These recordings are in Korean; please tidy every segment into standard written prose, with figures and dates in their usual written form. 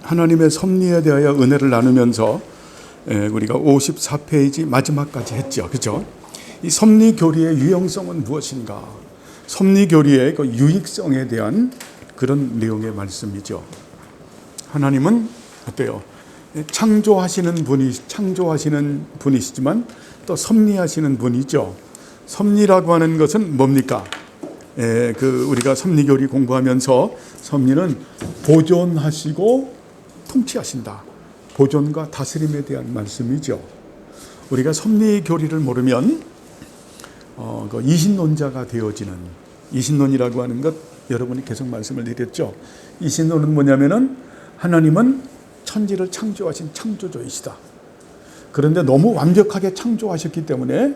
하나님의 섭리에 대하여 은혜를 나누면서 우리가 54페이지 마지막까지 했죠. 그죠? 이 섭리 교리의 유용성은 무엇인가? 섭리 교리의 그 유익성에 대한 그런 내용의 말씀이죠. 하나님은 어때요? 창조하시는 분이시지만 또 섭리하시는 분이죠. 섭리라고 하는 것은 뭡니까? 우리가 섭리 교리 공부하면서 섭리는 보존하시고 통치하신다. 보존과 다스림에 대한 말씀이죠. 우리가 섭리 교리를 모르면 그 이신론자가 되어지는, 이신론이라고 하는 것 여러분이 계속 말씀을 드렸죠. 이신론은 뭐냐면은 하나님은 천지를 창조하신 창조주이시다. 그런데 너무 완벽하게 창조하셨기 때문에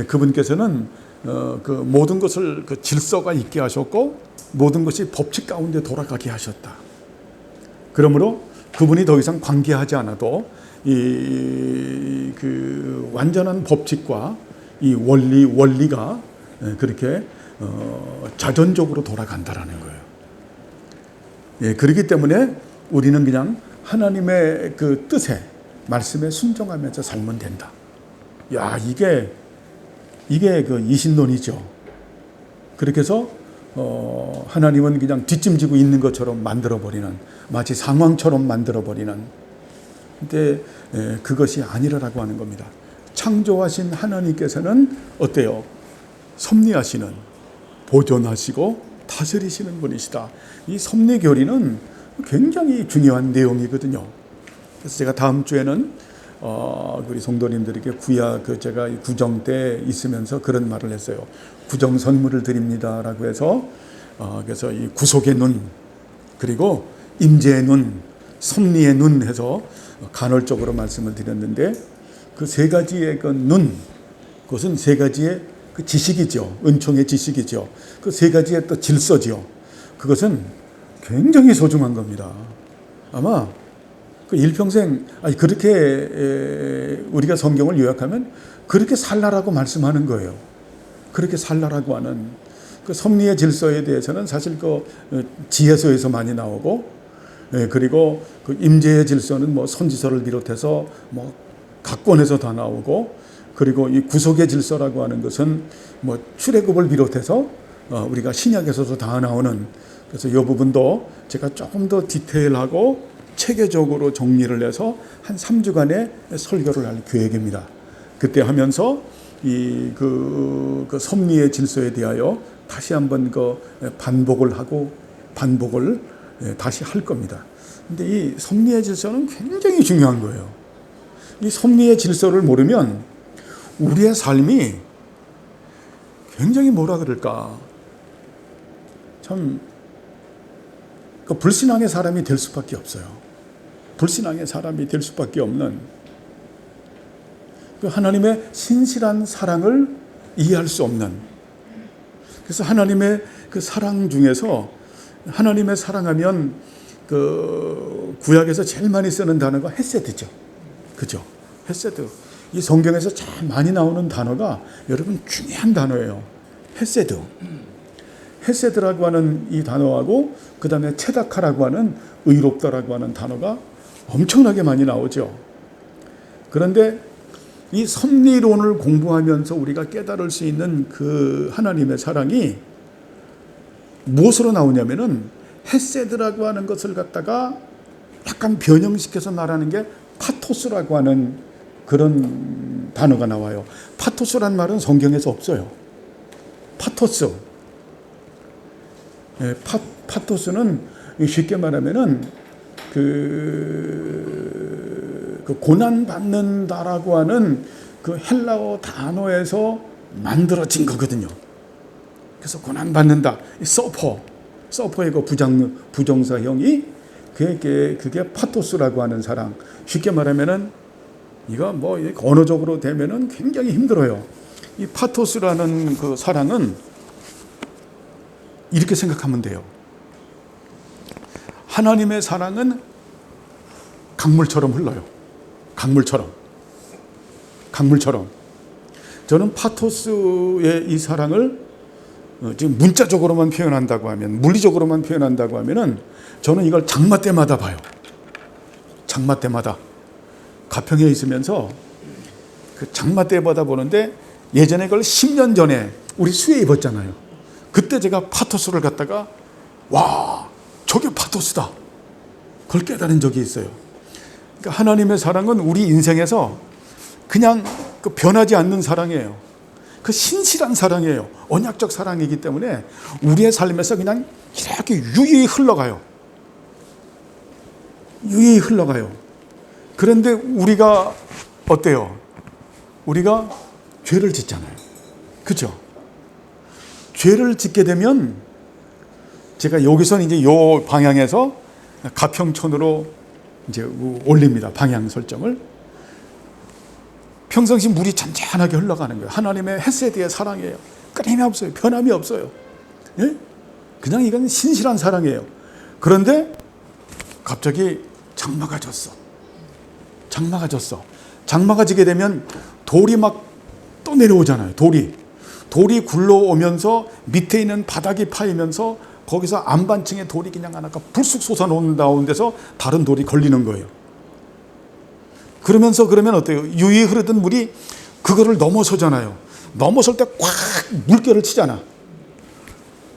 그분께서는 그 모든 것을 그 질서가 있게 하셨고 모든 것이 법칙 가운데 돌아가게 하셨다. 그러므로 그분이 더 이상 관계하지 않아도 그 완전한 법칙과 이 원리가 그렇게 자전적으로 돌아간다라는 거예요. 그렇기 때문에 우리는 그냥 하나님의 그 뜻에, 말씀에 순종하면서 살면 된다. 야, 이게 그 이신론이죠. 그렇게 해서 하나님은 그냥 뒷짐지고 있는 것처럼 만들어버리는, 마치 상황처럼 만들어버리는, 근데 그것이 아니라고 하는 겁니다. 창조하신 하나님께서는 어때요? 섭리하시는, 보존하시고 다스리시는 분이시다. 이 섭리 교리는 굉장히 중요한 내용이거든요. 그래서 제가 다음 주에는 우리 성도님들에게 제가 구정 때 있으면서 그런 말을 했어요. 구정 선물을 드립니다라고 해서 그래서 이 구속의 눈, 그리고 임재의 눈, 섭리의 눈 해서 간헐적으로 말씀을 드렸는데, 그 세 가지의 그 눈, 그것은 세 가지의 그 지식이죠. 은총의 지식이죠. 그 세 가지의 또 질서죠. 그것은 굉장히 소중한 겁니다. 아마 그 일평생, 그렇게 우리가 성경을 요약하면 그렇게 살라라고 말씀하는 거예요. 그렇게 살라라고 하는 그 섭리의 질서에 대해서는 사실 그 지혜서에서 많이 나오고, 그리고 그 임재의 질서는 뭐 선지서를 비롯해서 뭐 각권에서 다 나오고, 그리고 이 구속의 질서라고 하는 것은 뭐 출애굽을 비롯해서 우리가 신약에서도 다 나오는, 그래서 이 부분도 제가 조금 더 디테일하고 체계적으로 정리를 해서 한 3주간의 설교를 할 계획입니다. 그때 하면서 그 섭리의 질서에 대하여 다시 한번 반복을 다시 할 겁니다. 근데 이 섭리의 질서는 굉장히 중요한 거예요. 이 섭리의 질서를 모르면 우리의 삶이 굉장히 뭐라 그럴까, 참 불신앙의 사람이 될 수밖에 없어요. 불신앙의 사람이 될 수밖에 없는, 그 하나님의 신실한 사랑을 이해할 수 없는, 그래서 하나님의 그 사랑 중에서, 하나님의 사랑하면 그 구약에서 제일 많이 쓰는 단어가 헤세드죠. 그죠? 헤세드. 이 성경에서 제일 많이 나오는 단어가 여러분 중요한 단어예요. 헤세드. 헤세드라고 하는 이 단어하고 그 다음에 체다카라고 하는 의롭다라고 하는 단어가 엄청나게 많이 나오죠. 그런데 이 섭리론을 공부하면서 우리가 깨달을 수 있는 그 하나님의 사랑이 무엇으로 나오냐면은 헤세드라고 하는 것을 갖다가 약간 변형시켜서 말하는 게 파토스라고 하는 그런 단어가 나와요. 파토스란 말은 성경에서 없어요. 파토스. 파토스는 쉽게 말하면은 그 고난받는다라고 하는 그 헬라어 단어에서 만들어진 거거든요. 그래서 고난받는다. 서퍼의 그 부정사형이 그게 파토스라고 하는 사랑. 쉽게 말하면은 이거 뭐 언어적으로 되면은 굉장히 힘들어요. 이 파토스라는 그 사랑은 이렇게 생각하면 돼요. 하나님의 사랑은 강물처럼 흘러요. 강물처럼. 저는 파토스의 이 사랑을 지금 문자적으로만 표현한다고 하면, 물리적으로만 표현한다고 하면은 저는 이걸 장마 때마다 봐요. 장마 때마다 가평에 있으면서 그 장마 때마다 보는데 예전에 그걸 10년 전에 우리 수해 입었잖아요. 그때 제가 파토스를 갖다가 와, 저게 파토스다. 그걸 깨달은 적이 있어요. 그러니까 하나님의 사랑은 우리 인생에서 그냥 그 변하지 않는 사랑이에요. 그 신실한 사랑이에요. 언약적 사랑이기 때문에 우리의 삶에서 그냥 이렇게 유유히 흘러가요. 유유히 흘러가요. 그런데 우리가 어때요? 우리가 죄를 짓잖아요. 그렇죠? 죄를 짓게 되면 제가 여기서는 이제 요 방향에서 가평촌으로 이제 올립니다. 방향 설정을. 평상시 물이 잔잔하게 흘러가는 거예요. 하나님의 헤세드의 사랑이에요. 끊임이 없어요. 변함이 없어요. 예? 그냥 이건 신실한 사랑이에요. 그런데 갑자기 장마가 졌어. 장마가 졌어. 장마가 지게 되면 돌이 막 또 내려오잖아요. 돌이 굴러오면서 밑에 있는 바닥이 파이면서 거기서 안반층에 돌이 그냥 하나가 불쑥 솟아나온 데서 다른 돌이 걸리는 거예요. 그러면 어때요? 유유히 흐르던 물이 그거를 넘어서잖아요. 넘어설 때 꽉 물결을 치잖아.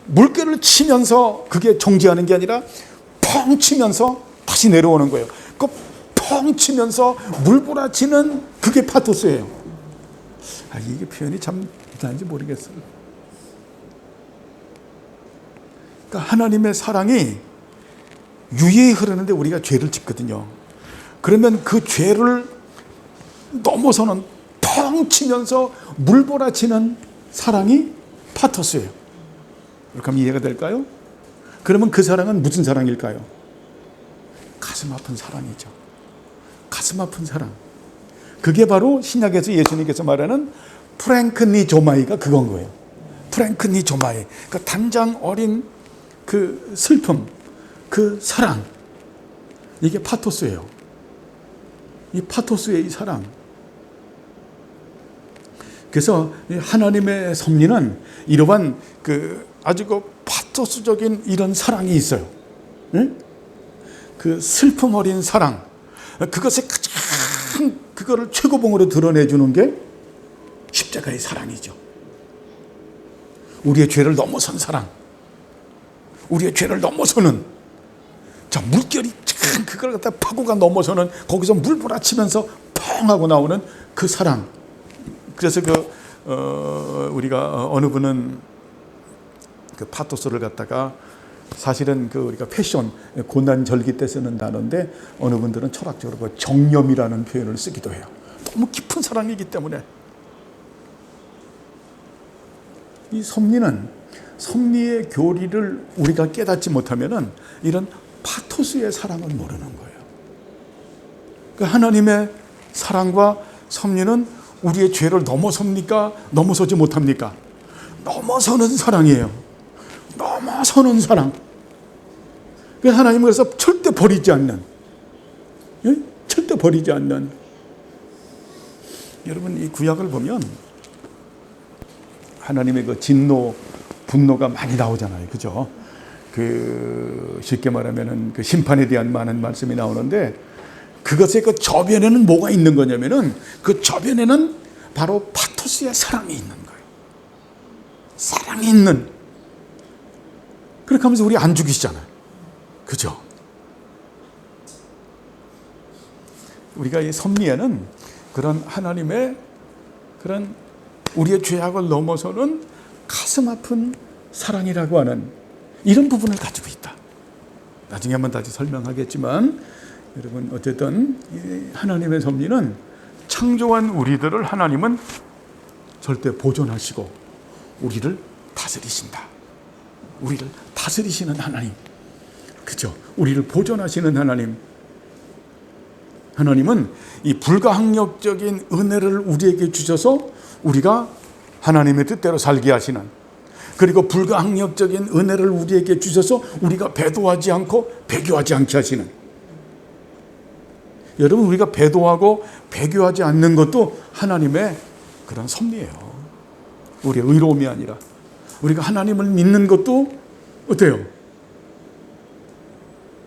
물결을 치면서 그게 정지하는 게 아니라 펑 치면서 다시 내려오는 거예요. 그 펑 치면서 물보라치는 그게 파토스예요. 이게 표현이 참 이상한지 모르겠어요. 그러니까 하나님의 사랑이 유유히 흐르는데 우리가 죄를 짓거든요. 그러면 그 죄를 넘어서는 펑 치면서 물보라치는 사랑이 파토스예요. 이렇게 하면 이해가 될까요? 그러면 그 사랑은 무슨 사랑일까요? 가슴 아픈 사랑이죠. 가슴 아픈 사랑. 그게 바로 신약에서 예수님께서 말하는 프랭크니조마이가 그건 거예요. 프랭크니조마이. 그러니까 단장 어린 그 슬픔, 그 사랑. 이게 파토스예요. 이 파토스의 이 사랑. 그래서 하나님의 섭리는 이러한 그 아주 그 파토스적인 이런 사랑이 있어요. 응? 그 슬픔 어린 사랑. 그것의 가장 그거를 최고봉으로 드러내주는 게 십자가의 사랑이죠. 우리의 죄를 넘어선 사랑. 우리의 죄를 넘어서는 자 물결이 그걸 갖다 파고가 넘어서는 거기서 물불아치면서 펑 하고 나오는 그 사랑. 그래서 우리가 어느 분은 그 파토스를 갖다가 사실은 우리가 패션 고난 절기 때 쓰는 단어인데 어느 분들은 철학적으로 그 정념이라는 표현을 쓰기도 해요. 너무 깊은 사랑이기 때문에 이 섭리의 교리를 우리가 깨닫지 못하면은 이런 파토스의 사랑을 모르는 거예요. 그 하나님의 사랑과 섭리는 우리의 죄를 넘어섭니까? 넘어서지 못합니까? 넘어서는 사랑이에요. 넘어서는 사랑. 그 하나님은 그래서 절대 버리지 않는, 예? 절대 버리지 않는. 여러분 이 구약을 보면 하나님의 그 진노, 분노가 많이 나오잖아요, 그죠? 쉽게 말하면은 그 심판에 대한 많은 말씀이 나오는데 그것의 그 저변에는 뭐가 있는 거냐면은 그 저변에는 바로 파토스의 사랑이 있는 거예요. 사랑이 있는. 그렇게 하면서 우리 안 죽이시잖아요. 그죠? 우리가 이 섭리에는 그런 하나님의 그런 우리의 죄악을 넘어서는 가슴 아픈 사랑이라고 하는 이런 부분을 가지고 있다. 나중에 한번 다시 설명하겠지만 여러분 어쨌든 이 하나님의 섭리는 창조한 우리들을 하나님은 절대 보존하시고 우리를 다스리신다. 우리를 다스리시는 하나님. 그죠? 우리를 보존하시는 하나님. 하나님은 이 불가항력적인 은혜를 우리에게 주셔서 우리가 하나님의 뜻대로 살게 하시는, 그리고 불가항력적인 은혜를 우리에게 주셔서 우리가 배도하지 않고 배교하지 않게 하시는. 여러분 우리가 배도하고 배교하지 않는 것도 하나님의 그런 섭리예요. 우리의 의로움이 아니라. 우리가 하나님을 믿는 것도 어때요?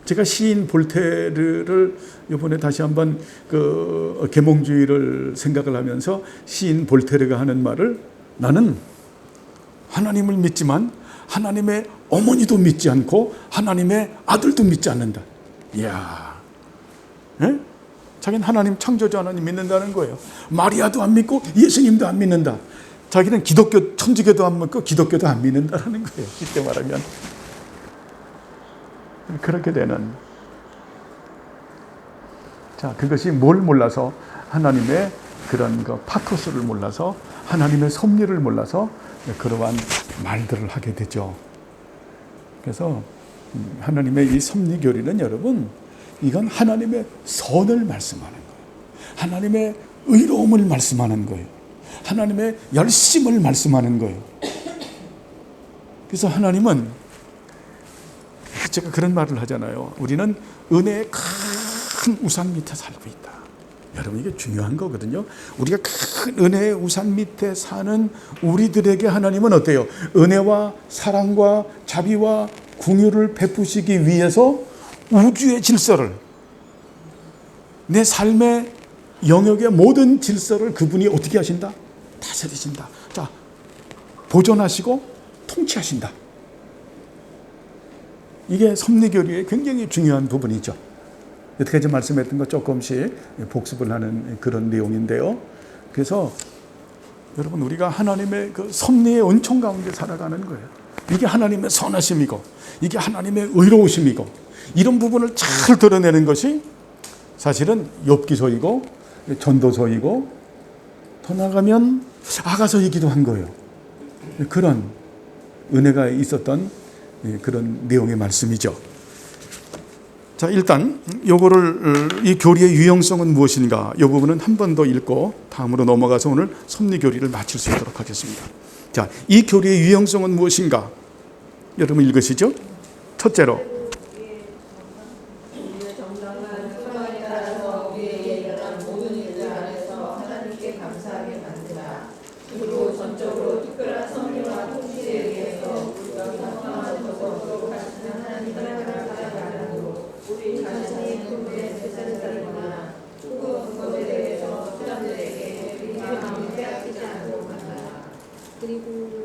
제가 시인 볼테르를 이번에 다시 한번 그 계몽주의를 생각을 하면서 시인 볼테르가 하는 말을, 나는 하나님을 믿지만 하나님의 어머니도 믿지 않고 하나님의 아들도 믿지 않는다. 이야, 예? 자기는 하나님 창조주 하나님 믿는다는 거예요. 마리아도 안 믿고 예수님도 안 믿는다. 자기는 기독교 천주교도 안 믿고 기독교도 안 믿는다라는 거예요. 이때 말하면 그렇게 되는, 자, 그것이 뭘 몰라서, 하나님의 그런 그 파토스를 몰라서, 하나님의 섭리를 몰라서 그러한 말들을 하게 되죠. 그래서 하나님의 이 섭리 교리는 여러분, 이건 하나님의 선을 말씀하는 거예요. 하나님의 의로움을 말씀하는 거예요. 하나님의 열심을 말씀하는 거예요. 그래서 하나님은, 제가 그런 말을 하잖아요. 우리는 은혜의 큰 우산 밑에 살고 있다. 여러분, 이게 중요한 거거든요. 우리가 큰 은혜의 우산 밑에 사는 우리들에게 하나님은 어때요? 은혜와 사랑과 자비와 긍휼을 베푸시기 위해서 우주의 질서를, 내 삶의 영역의 모든 질서를 그분이 어떻게 하신다? 다스리신다. 자, 보존하시고 통치하신다. 이게 섭리교리의 굉장히 중요한 부분이죠. 여태까지 말씀했던 것 조금씩 복습을 하는 그런 내용인데요. 그래서 여러분, 우리가 하나님의 그 섭리의 은총 가운데 살아가는 거예요. 이게 하나님의 선하심이고, 이게 하나님의 의로우심이고, 이런 부분을 잘 드러내는 것이 사실은 욥기서이고 전도서이고, 더 나아가면 아가서이기도 한 거예요. 그런 은혜가 있었던 그런 내용의 말씀이죠. 자, 일단 요거를, 이 교리의 유형성은 무엇인가, 이 부분은 한 번 더 읽고 다음으로 넘어가서 오늘 섭리 교리를 마칠 수 있도록 하겠습니다. 자, 이 교리의 유형성은 무엇인가, 여러분 읽으시죠. 첫째로,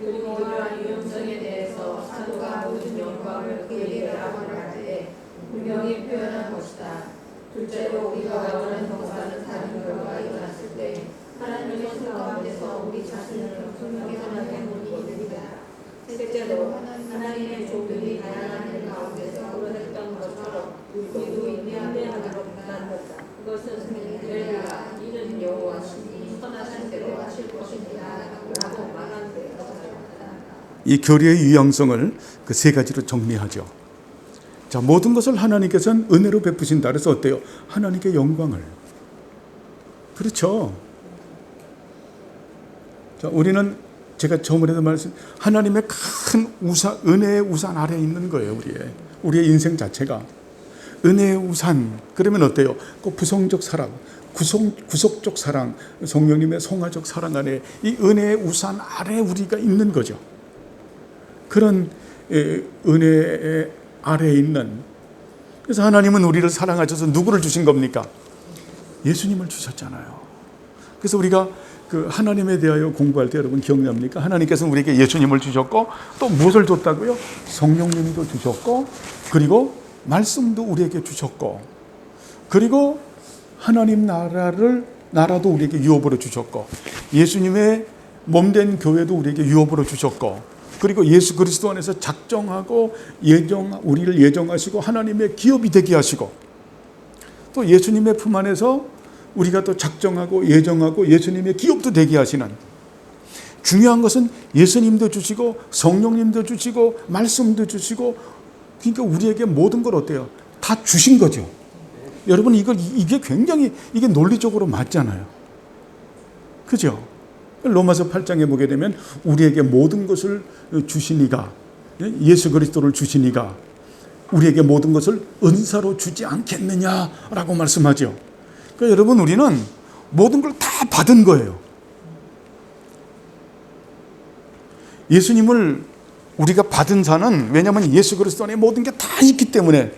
그리고 이러한 유형성에 대해서 사도가 모든 영광을 그에게 나아갈 때 분명히 표현한 것이다. 둘째로, 우리가 원하는 동사는 다른 결과가 일어났을 때 하나님의 뜻 가운데서 우리 자신을 분명히 하나님의 문이 이르리라. 셋째로, 하나님의 종들이 다양한 일 가운데서 그러했던 것처럼 우리도 인내하도록 한다. 그것은 내가 이는 여호와시니 선하신 대로 하실 것입니다 라고 말한 데요. 이 교리의 유형성을 그 세 가지로 정리하죠. 자, 모든 것을 하나님께서는 은혜로 베푸신다. 그래서 어때요? 하나님께 영광을. 그렇죠. 자, 우리는 제가 처음에도 말씀, 하나님의 큰 우산, 은혜의 우산 아래에 있는 거예요. 우리의 인생 자체가 은혜의 우산. 그러면 어때요? 그 부성적 사랑, 구속적 사랑, 성령님의 성화적 사랑 안에, 이 은혜의 우산 아래에 우리가 있는 거죠. 그런 은혜 아래에 있는, 그래서 하나님은 우리를 사랑하셔서 누구를 주신 겁니까? 예수님을 주셨잖아요. 그래서 우리가 그 하나님에 대하여 공부할 때 여러분 기억납니까? 하나님께서는 우리에게 예수님을 주셨고, 또 무엇을 줬다고요? 성령님도 주셨고, 그리고 말씀도 우리에게 주셨고, 그리고 하나님 나라도 우리에게 유업으로 주셨고, 예수님의 몸된 교회도 우리에게 유업으로 주셨고, 그리고 예수 그리스도 안에서 작정하고 우리를 예정하시고 하나님의 기업이 되게 하시고, 또 예수님의 품 안에서 우리가 또 작정하고 예정하고 예수님의 기업도 되게 하시는, 중요한 것은 예수님도 주시고 성령님도 주시고 말씀도 주시고, 그러니까 우리에게 모든 걸 어때요? 다 주신 거죠. 여러분, 이게 굉장히 이게 논리적으로 맞잖아요. 그죠? 로마서 8장에 보게 되면 우리에게 모든 것을 주시니가, 예수 그리스도를 주시니가 우리에게 모든 것을 은사로 주지 않겠느냐라고 말씀하죠. 그러니까 여러분, 우리는 모든 걸 다 받은 거예요. 예수님을 우리가 받은 자는, 왜냐하면 예수 그리스도 안에 모든 게 다 있기 때문에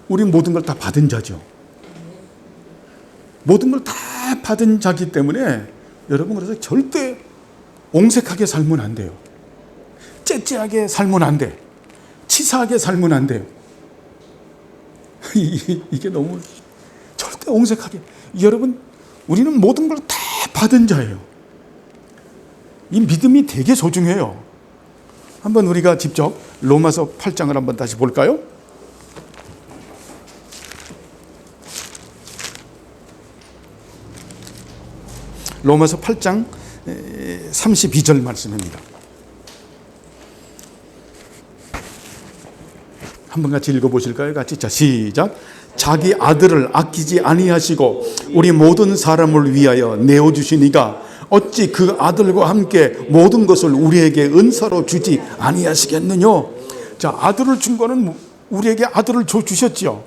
우리 모든 걸 다 받은 자죠. 모든 걸 다 받은 자기 때문에 여러분, 그래서 절대 옹색하게 살면 안 돼요. 째째하게 살면 안 돼. 치사하게 살면 안 돼요. 이게 너무 절대 옹색하게. 여러분, 우리는 모든 걸 다 받은 자예요. 이 믿음이 되게 소중해요. 한번 우리가 직접 로마서 8장을 한번 다시 볼까요? 로마서 8장 32절 말씀입니다. 한번 같이 읽어보실까요? 같이. 자, 시작. 자기 아들을 아끼지 아니하시고 우리 모든 사람을 위하여 내어주시니가 어찌 그 아들과 함께 모든 것을 우리에게 은사로 주지 아니하시겠느냐. 자, 아들을 준 거는 우리에게 아들을 주셨죠.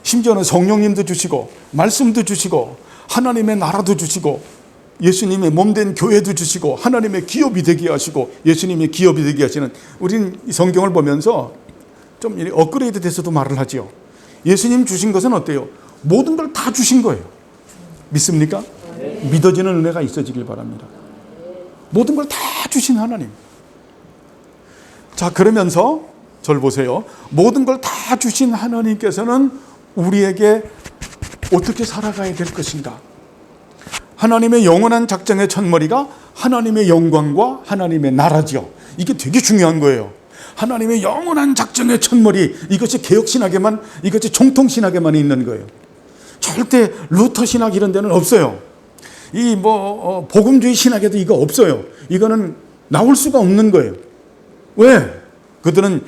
심지어는 성령님도 주시고 말씀도 주시고 하나님의 나라도 주시고 예수님의 몸된 교회도 주시고 하나님의 기업이 되게 하시고 예수님의 기업이 되게 하시는, 우리는 이 성경을 보면서 좀 업그레이드 돼서도 말을 하죠. 예수님 주신 것은 어때요? 모든 걸 다 주신 거예요. 믿습니까? 네. 믿어지는 은혜가 있어지길 바랍니다. 모든 걸 다 주신 하나님. 자, 그러면서 저를 보세요. 모든 걸 다 주신 하나님께서는 우리에게 어떻게 살아가야 될 것인가? 하나님의 영원한 작정의 첫머리가 하나님의 영광과 하나님의 나라죠. 이게 되게 중요한 거예요. 하나님의 영원한 작정의 첫머리, 이것이 개혁신학에만, 이것이 정통신학에만 있는 거예요. 절대 루터 신학 이런 데는 없어요. 이 복음주의 신학에도 이거 없어요. 이거는 나올 수가 없는 거예요. 왜? 그들은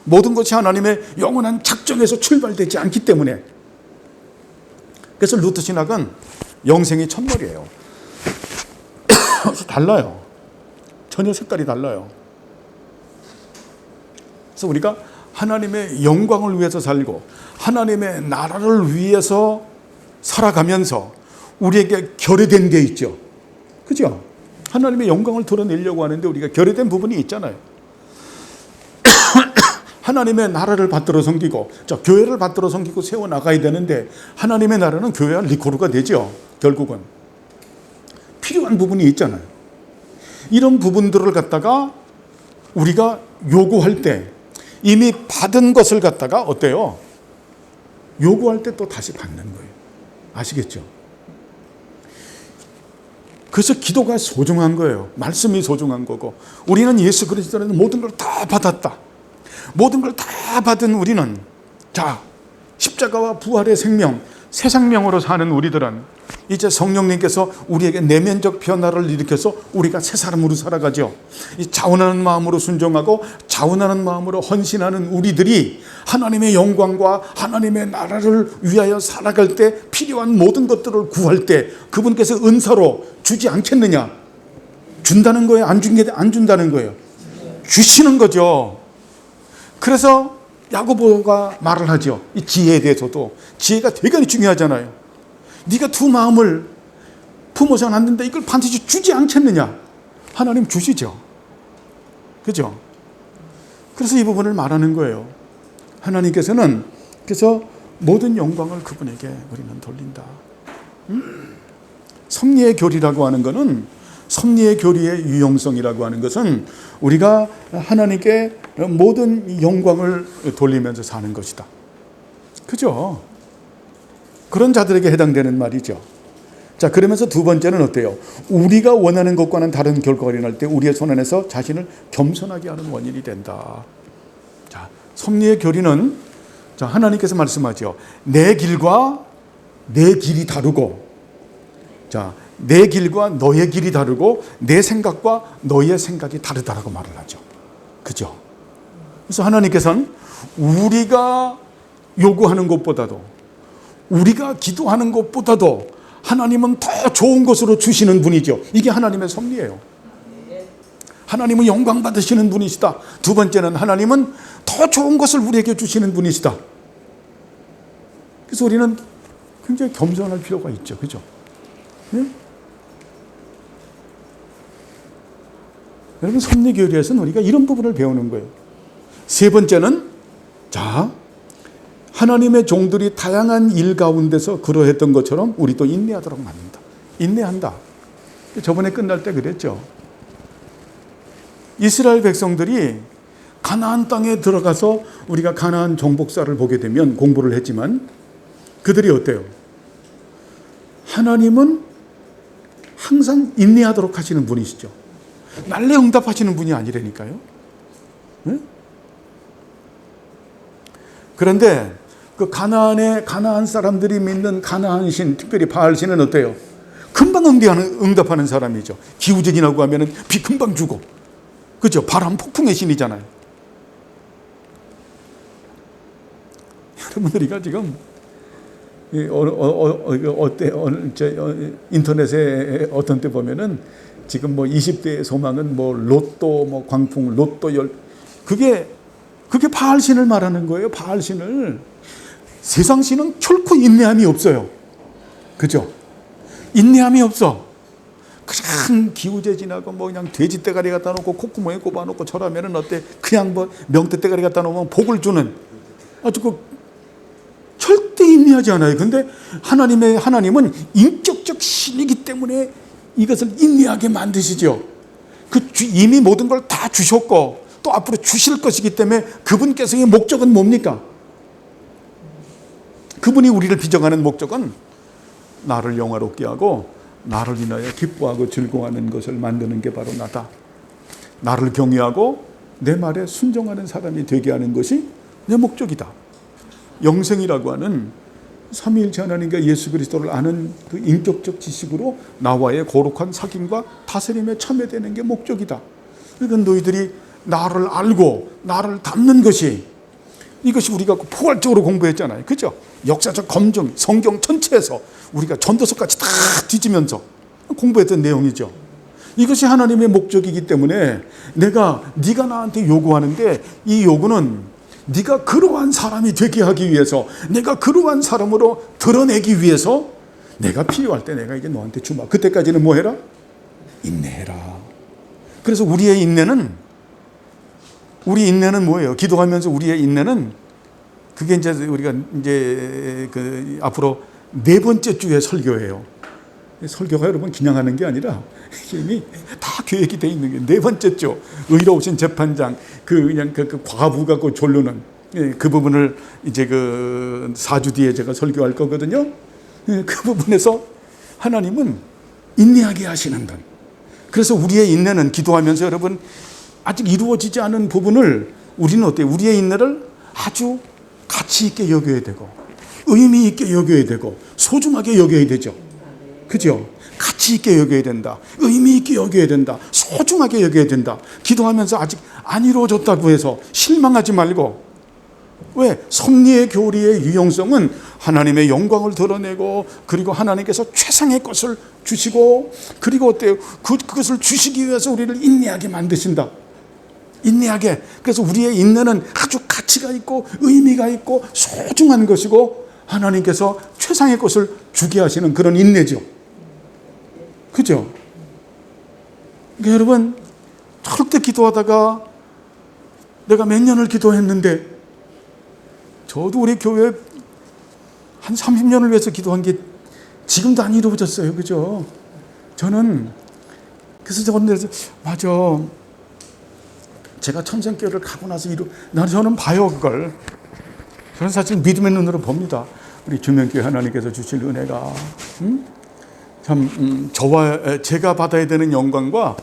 모든 것이 하나님의 영원한 작정에서 출발되지 않기 때문에. 그래서 루터 신학은 영생이 첫머리예요. 달라요. 전혀 색깔이 달라요. 그래서 우리가 하나님의 영광을 위해서 살고 하나님의 나라를 위해서 살아가면서 우리에게 결여된 게 있죠. 그죠? 하나님의 영광을 드러내려고 하는데 우리가 결여된 부분이 있잖아요. 하나님의 나라를 받들어 섬기고, 자, 교회를 받들어 섬기고 세워나가야 되는데 하나님의 나라는 교회와 리코르가 되죠. 결국은 필요한 부분이 있잖아요. 이런 부분들을 갖다가 우리가 요구할 때 이미 받은 것을 갖다가 어때요? 요구할 때 또 다시 받는 거예요. 아시겠죠? 그래서 기도가 소중한 거예요. 말씀이 소중한 거고, 우리는 예수 그리스도는 모든 걸 다 받았다. 모든 걸 다 받은 우리는, 자, 십자가와 부활의 생명, 새 생명으로 사는 우리들은 이제 성령님께서 우리에게 내면적 변화를 일으켜서 우리가 새 사람으로 살아가죠. 이 자원하는 마음으로 순종하고 자원하는 마음으로 헌신하는 우리들이 하나님의 영광과 하나님의 나라를 위하여 살아갈 때 필요한 모든 것들을 구할 때 그분께서 은사로 주지 않겠느냐? 준다는 거예요? 안 준다는 거예요? 주시는 거죠. 그래서 야고보가 말을 하죠. 이 지혜에 대해서도. 지혜가 되게 중요하잖아요. 네가 두 마음을 품어서 놨는데 이걸 반드시 주지 않겠느냐? 하나님 주시죠. 그죠? 그래서 이 부분을 말하는 거예요. 하나님께서는 그래서 모든 영광을 그분에게 우리는 돌린다. 섭리의 교리라고 하는 것은, 섭리의 교리의 유용성이라고 하는 것은 우리가 하나님께 모든 영광을 돌리면서 사는 것이다. 그죠? 그런 자들에게 해당되는 말이죠. 자, 그러면서 두 번째는 어때요? 우리가 원하는 것과는 다른 결과가 일어날 때 우리의 손 안에서 자신을 겸손하게 하는 원인이 된다. 자, 섭리의 교리는, 자, 하나님께서 말씀하죠. 내 길과 내 길이 다르고, 자, 내 길과 너의 길이 다르고 내 생각과 너의 생각이 다르다라고 말을 하죠. 그죠? 그래서 하나님께서는 우리가 요구하는 것보다도, 우리가 기도하는 것보다도 하나님은 더 좋은 것으로 주시는 분이죠. 이게 하나님의 섭리예요. 하나님은 영광 받으시는 분이시다. 두 번째는 하나님은 더 좋은 것을 우리에게 주시는 분이시다. 그래서 우리는 굉장히 겸손할 필요가 있죠. 그죠? 네? 여러분, 섭리교리에서는 우리가 이런 부분을 배우는 거예요. 세 번째는, 자, 하나님의 종들이 다양한 일 가운데서 그러했던 것처럼 우리도 인내하도록 만든다. 인내한다. 저번에 끝날 때 그랬죠. 이스라엘 백성들이 가나안 땅에 들어가서 우리가 가나안 정복사를 보게 되면 공부를 했지만 그들이 어때요? 하나님은 항상 인내하도록 하시는 분이시죠. 날래 응답하시는 분이 아니라니까요. 네? 그런데 그 가나안 사람들이 믿는 가나안 신, 특별히 바알 신은 어때요? 금방 응답하는 사람이죠. 기후전이라고 하면은 비 금방 주고, 그죠? 바람 폭풍의 신이잖아요. 여러분들이가 지금 인터넷에 어떤 때 보면은 지금 뭐 20대의 소망은 뭐 로또, 뭐 광풍, 로또 그게 바알 신을 말하는 거예요. 바알 신을. 세상 신은 결코 인내함이 없어요. 그죠? 인내함이 없어. 그냥 기우제 지나고 뭐 그냥 돼지 대가리 갖다 놓고 콧구멍에 꼽아놓고 절하면은 어때? 그냥 뭐 명태 대가리 갖다 놓으면 복을 주는 아주 절대 인내하지 않아요. 근데 하나님은 인격적 신이기 때문에 이것을 인내하게 만드시죠. 이미 모든 걸 다 주셨고 또 앞으로 주실 것이기 때문에 그분께서의 목적은 뭡니까? 그분이 우리를 빚어가는 목적은 나를 영화롭게 하고 나를 인하여 기뻐하고 즐거워하는 것을 만드는 게 바로 나다. 나를 경외하고 내 말에 순종하는 사람이 되게 하는 것이 내 목적이다. 영생이라고 하는 삼위일체 하나님과 예수 그리스도를 아는 그 인격적 지식으로 나와의 거룩한 사귐과 다스림에 참여되는 게 목적이다. 그러니까 너희들이 나를 알고 나를 닮는 것이, 이것이 우리가 포괄적으로 공부했잖아요. 그죠? 역사적 검증, 성경 전체에서 우리가 전도서까지 다 뒤지면서 공부했던 내용이죠. 이것이 하나님의 목적이기 때문에 네가 나한테 요구하는데 이 요구는 네가 그러한 사람이 되게 하기 위해서, 내가 그러한 사람으로 드러내기 위해서 내가 필요할 때 내가 이제 너한테 주마. 그때까지는 뭐 해라? 인내해라. 그래서 우리 인내는 뭐예요? 기도하면서 우리의 인내는 그게 이제 우리가 이제 앞으로 4번째 주에 설교예요. 설교가 여러분 그냥 하는 게 아니라 이미 다 계획이 돼 있는 게 4번째 주 의로우신 재판장 그냥 그 과부가 그 졸르는 그 부분을 이제 4주 뒤에 제가 설교할 거거든요. 그 부분에서 하나님은 인내하게 하시는 분. 그래서 우리의 인내는 기도하면서 여러분 아직 이루어지지 않은 부분을 우리는 어때요? 우리의 인내를 아주 가치 있게 여겨야 되고 의미 있게 여겨야 되고 소중하게 여겨야 되죠. 그죠? 가치 있게 여겨야 된다. 의미 있게 여겨야 된다. 소중하게 여겨야 된다. 기도하면서 아직 안 이루어졌다고 해서 실망하지 말고, 왜? 섭리의 교리의 유용성은 하나님의 영광을 드러내고 그리고 하나님께서 최상의 것을 주시고 그리고 어때요? 그것을 주시기 위해서 우리를 인내하게 만드신다. 인내하게. 그래서 우리의 인내는 아주 가치가 있고 의미가 있고 소중한 것이고 하나님께서 최상의 것을 주게 하시는 그런 인내죠. 그죠? 그러니까 여러분 절대 기도하다가 내가 몇 년을 기도했는데, 저도 우리 교회 한 30년을 위해서 기도한 게 지금도 안 이루어졌어요. 그죠? 저는 그래서 맞아. 제가 천생교회를 가고 나서 저는 봐요, 그걸. 저는 사실 믿음의 눈으로 봅니다. 우리 주명교회 하나님께서 주실 은혜가 저와 제가 받아야 되는 영광과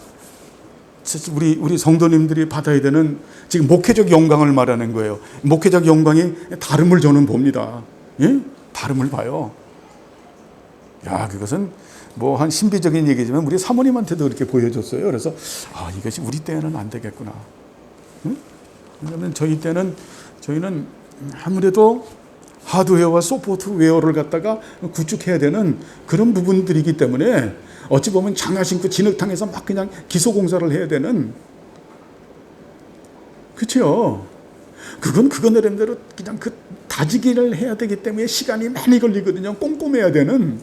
우리 성도님들이 받아야 되는 지금 목회적 영광을 말하는 거예요. 목회적 영광이 다름을 저는 봅니다. 예? 다름을 봐요. 야, 그것은 뭐 한 신비적인 얘기지만 우리 사모님한테도 그렇게 보여줬어요. 그래서 이것이 우리 때는 안 되겠구나. 응? 왜냐하면 저희는 아무래도 하드웨어와 소프트웨어를 갖다가 구축해야 되는 그런 부분들이기 때문에 어찌 보면 장화 신고 진흙탕에서 막 그냥 기소공사를 해야 되는, 그렇죠? 그건 그거 나름대로 그냥 다지기를 해야 되기 때문에 시간이 많이 걸리거든요. 꼼꼼해야 되는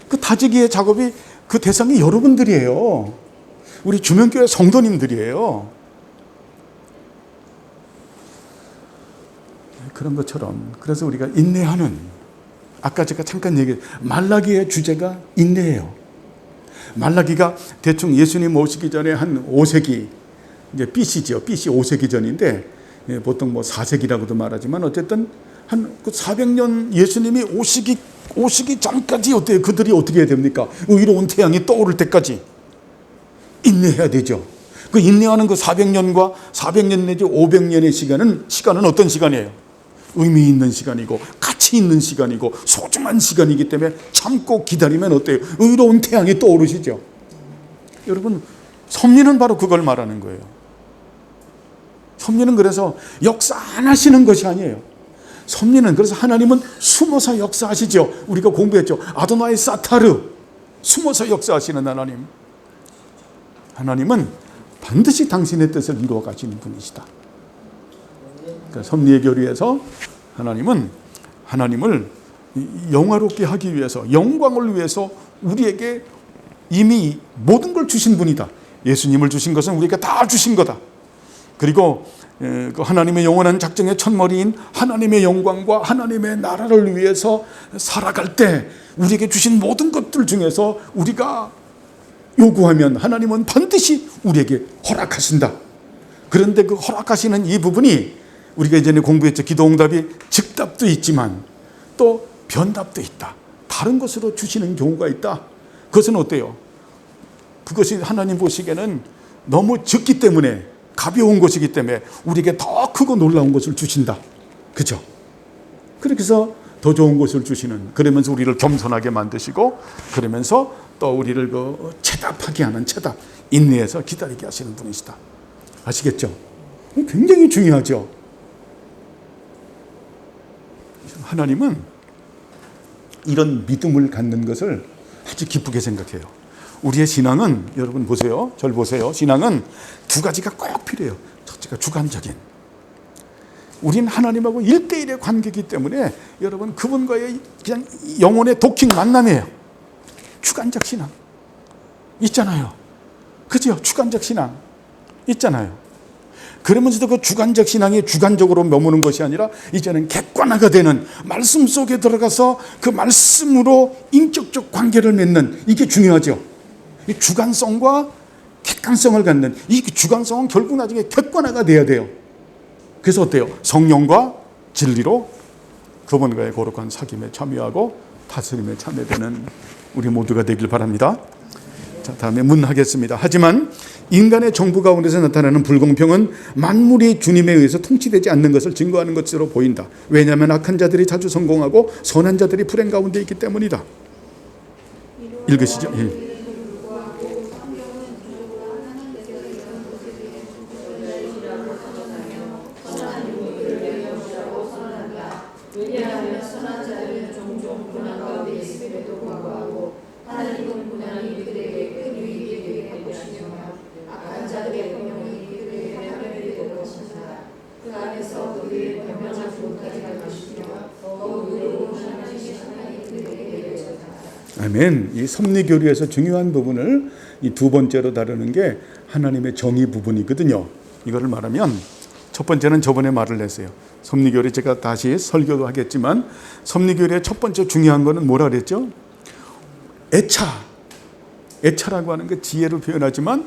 그 다지기의 작업이 그 대상이 여러분들이에요. 우리 주명교회 성도님들이에요. 그런 것처럼 그래서 우리가 인내하는, 아까 제가 잠깐 말라기의 주제가 인내예요. 말라기가 대충 예수님 오시기 전에 한 5세기, 이제 BC죠. BC 5세기 전인데, 보통 뭐 4세기라고도 말하지만 어쨌든 한 400년 예수님이 오시기 전까지 어때요? 그들이 어떻게 해야 됩니까? 의로운 태양이 떠오를 때까지 인내해야 되죠. 그 인내하는 그 400년과 400년 내지 500년의 시간은 어떤 시간이에요? 의미 있는 시간이고 가치 있는 시간이고 소중한 시간이기 때문에 참고 기다리면 어때요? 의로운 태양이 떠오르시죠. 여러분, 섭리는 바로 그걸 말하는 거예요. 섭리는 그래서 역사 안 하시는 것이 아니에요. 섭리는 그래서 하나님은 숨어서 역사하시죠. 우리가 공부했죠. 아도나이 사타르, 숨어서 역사하시는 하나님. 하나님은 반드시 당신의 뜻을 이루어 가시는 분이시다. 그러니까 섭리의 교리에서 하나님을 영화롭게 하기 위해서, 영광을 위해서 우리에게 이미 모든 걸 주신 분이다. 예수님을 주신 것은 우리에게 다 주신 거다. 그리고 그 하나님의 영원한 작정의 첫머리인 하나님의 영광과 하나님의 나라를 위해서 살아갈 때 우리에게 주신 모든 것들 중에서 우리가 요구하면 하나님은 반드시 우리에게 허락하신다. 그런데 그 허락하시는 이 부분이 우리가 이전에 공부했죠. 기도응답이 즉답도 있지만 또 변답도 있다. 다른 것으로 주시는 경우가 있다. 그것은 어때요? 그것이 하나님 보시기에는 너무 적기 때문에, 가벼운 것이기 때문에 우리에게 더 크고 놀라운 것을 주신다. 그죠? 그렇게 해서 더 좋은 것을 주시는, 그러면서 우리를 겸손하게 만드시고, 그러면서 또 우리를 체답하게 하는 인내해서 기다리게 하시는 분이시다. 아시겠죠? 굉장히 중요하죠. 하나님은 이런 믿음을 갖는 것을 아주 기쁘게 생각해요. 우리의 신앙은, 여러분 보세요. 절 보세요. 신앙은 두 가지가 꼭 필요해요. 첫째가 주관적인. 우린 하나님하고 1대1의 관계이기 때문에 여러분 그분과의 그냥 영혼의 도킹 만남이에요. 주관적 신앙 있잖아요. 그죠? 주관적 신앙 있잖아요. 그러면서도 그 주관적 신앙이 주관적으로 머무는 것이 아니라 이제는 객관화가 되는, 말씀 속에 들어가서 그 말씀으로 인격적 관계를 맺는, 이게 중요하죠. 이 주관성과 객관성을 갖는 이 주관성은 결국 나중에 객관화가 돼야 돼요. 그래서 어때요? 성령과 진리로 그분과의 거룩한 사귐에 참여하고 다스림에 참여되는 우리 모두가 되길 바랍니다. 자, 다음에 문하겠습니다. 하지만 인간의 정부 가운데서 나타나는 불공평은 만물이 주님에 의해서 통치되지 않는 것을 증거하는 것으로 보인다. 왜냐하면 악한 자들이 자주 성공하고 선한 자들이 불행 가운데 있기 때문이다. 읽으시죠. 예. 아멘. 이 섭리교리에서 중요한 부분을 이 두 번째로 다루는 게 하나님의 정의 부분이거든요. 이거를 말하면 첫 번째는 저번에 말을 했어요. 섭리교리 제가 다시 설교도 하겠지만 섭리교리의 첫 번째 중요한 거는 뭐라 그랬죠? 애차라고 하는 게 지혜로 표현하지만